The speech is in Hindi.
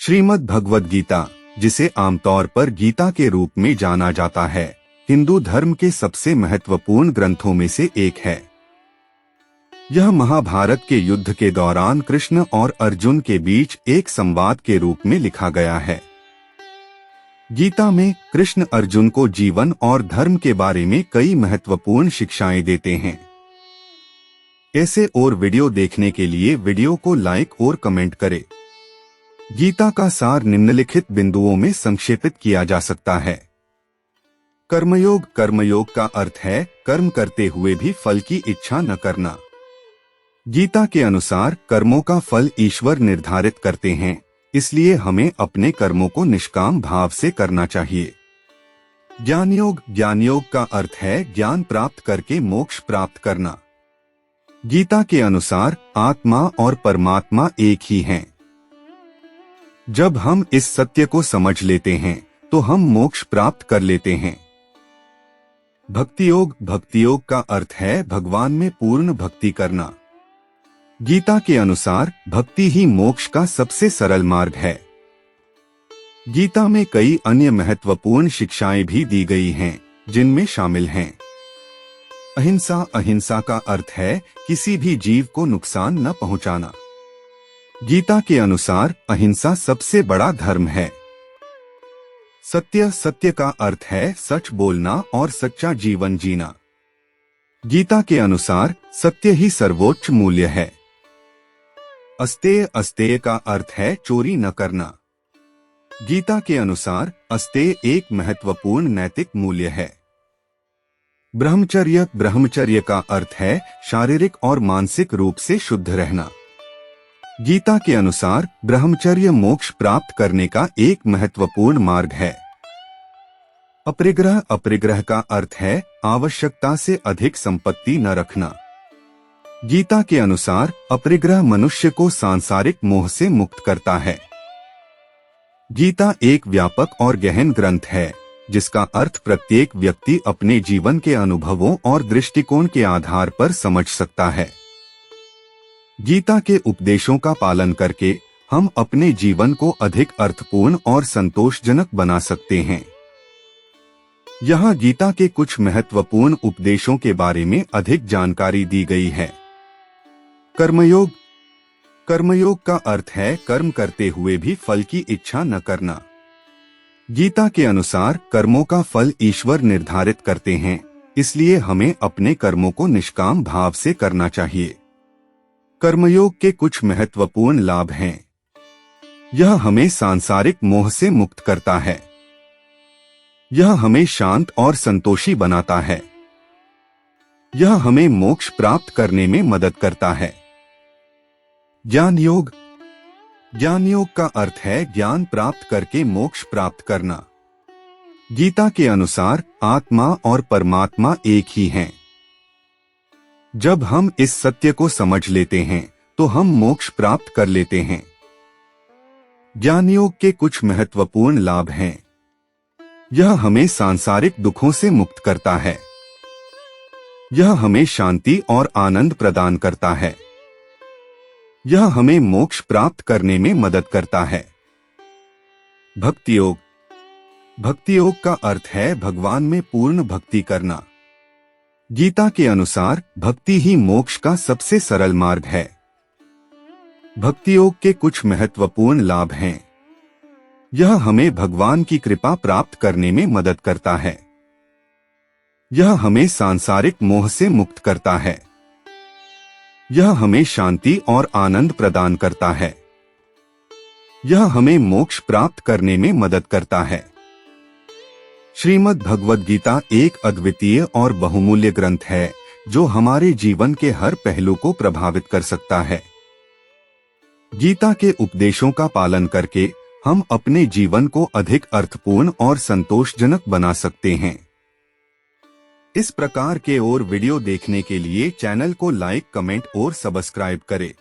श्रीमद् भगवद गीता, जिसे आमतौर पर गीता के रूप में जाना जाता है, हिंदू धर्म के सबसे महत्वपूर्ण ग्रंथों में से एक है। यह महाभारत के युद्ध के दौरान कृष्ण और अर्जुन के बीच एक संवाद के रूप में लिखा गया है। गीता में कृष्ण अर्जुन को जीवन और धर्म के बारे में कई महत्वपूर्ण शिक्षाएं देते हैं। ऐसे और वीडियो देखने के लिए वीडियो को लाइक और कमेंट करें। गीता का सार निम्नलिखित बिंदुओं में संक्षेपित किया जा सकता है। कर्मयोग। कर्मयोग का अर्थ है कर्म करते हुए भी फल की इच्छा न करना। गीता के अनुसार कर्मों का फल ईश्वर निर्धारित करते हैं, इसलिए हमें अपने कर्मों को निष्काम भाव से करना चाहिए। ज्ञान योग। ज्ञान योग का अर्थ है ज्ञान प्राप्त करके मोक्ष प्राप्त करना। गीता के अनुसार आत्मा और परमात्मा एक ही हैं। जब हम इस सत्य को समझ लेते हैं तो हम मोक्ष प्राप्त कर लेते हैं। भक्ति योग। भक्ति योग का अर्थ है भगवान में पूर्ण भक्ति करना। गीता के अनुसार भक्ति ही मोक्ष का सबसे सरल मार्ग है। गीता में कई अन्य महत्वपूर्ण शिक्षाएं भी दी गई हैं, जिनमें शामिल हैं अहिंसा। अहिंसा का अर्थ है किसी भी जीव को नुकसान न पहुंचाना। गीता के अनुसार अहिंसा सबसे बड़ा धर्म है। सत्य। सत्य का अर्थ है सच बोलना और सच्चा जीवन जीना। गीता के अनुसार सत्य ही सर्वोच्च मूल्य है। अस्तेय। अस्तेय का अर्थ है चोरी न करना। गीता के अनुसार अस्तेय एक महत्वपूर्ण नैतिक मूल्य है। ब्रह्मचर्य। ब्रह्मचर्य का अर्थ है शारीरिक और मानसिक रूप से शुद्ध रहना। गीता के अनुसार ब्रह्मचर्य मोक्ष प्राप्त करने का एक महत्वपूर्ण मार्ग है। अपरिग्रह। अपरिग्रह का अर्थ है आवश्यकता से अधिक संपत्ति न रखना। गीता के अनुसार अपरिग्रह मनुष्य को सांसारिक मोह से मुक्त करता है। गीता एक व्यापक और गहन ग्रंथ है, जिसका अर्थ प्रत्येक व्यक्ति अपने जीवन के अनुभवों और दृष्टिकोण के आधार पर समझ सकता है। गीता के उपदेशों का पालन करके हम अपने जीवन को अधिक अर्थपूर्ण और संतोषजनक बना सकते हैं। यहाँ गीता के कुछ महत्वपूर्ण उपदेशों के बारे में अधिक जानकारी दी गई है। कर्मयोग। कर्मयोग का अर्थ है कर्म करते हुए भी फल की इच्छा न करना। गीता के अनुसार कर्मों का फल ईश्वर निर्धारित करते हैं, इसलिए हमें अपने कर्मों को निष्काम भाव से करना चाहिए। कर्मयोग के कुछ महत्वपूर्ण लाभ हैं। यह हमें सांसारिक मोह से मुक्त करता है। यह हमें शांत और संतोषी बनाता है। यह हमें मोक्ष प्राप्त करने में मदद करता है। ज्ञान योग। ज्ञान योग का अर्थ है ज्ञान प्राप्त करके मोक्ष प्राप्त करना। गीता के अनुसार आत्मा और परमात्मा एक ही हैं। जब हम इस सत्य को समझ लेते हैं तो हम मोक्ष प्राप्त कर लेते हैं। ज्ञान योग के कुछ महत्वपूर्ण लाभ हैं। यह हमें सांसारिक दुखों से मुक्त करता है। यह हमें शांति और आनंद प्रदान करता है। यह हमें मोक्ष प्राप्त करने में मदद करता है। भक्ति योग। भक्ति योग का अर्थ है भगवान में पूर्ण भक्ति करना। गीता के अनुसार भक्ति ही मोक्ष का सबसे सरल मार्ग है। भक्ति योग के कुछ महत्वपूर्ण लाभ हैं। यह हमें भगवान की कृपा प्राप्त करने में मदद करता है। यह हमें सांसारिक मोह से मुक्त करता है। यह हमें शांति और आनंद प्रदान करता है। यह हमें मोक्ष प्राप्त करने में मदद करता है। श्रीमद् भगवद गीता एक अद्वितीय और बहुमूल्य ग्रंथ है, जो हमारे जीवन के हर पहलू को प्रभावित कर सकता है। गीता के उपदेशों का पालन करके हम अपने जीवन को अधिक अर्थपूर्ण और संतोषजनक बना सकते हैं। इस प्रकार के और वीडियो देखने के लिए चैनल को लाइक, कमेंट और सब्सक्राइब करें।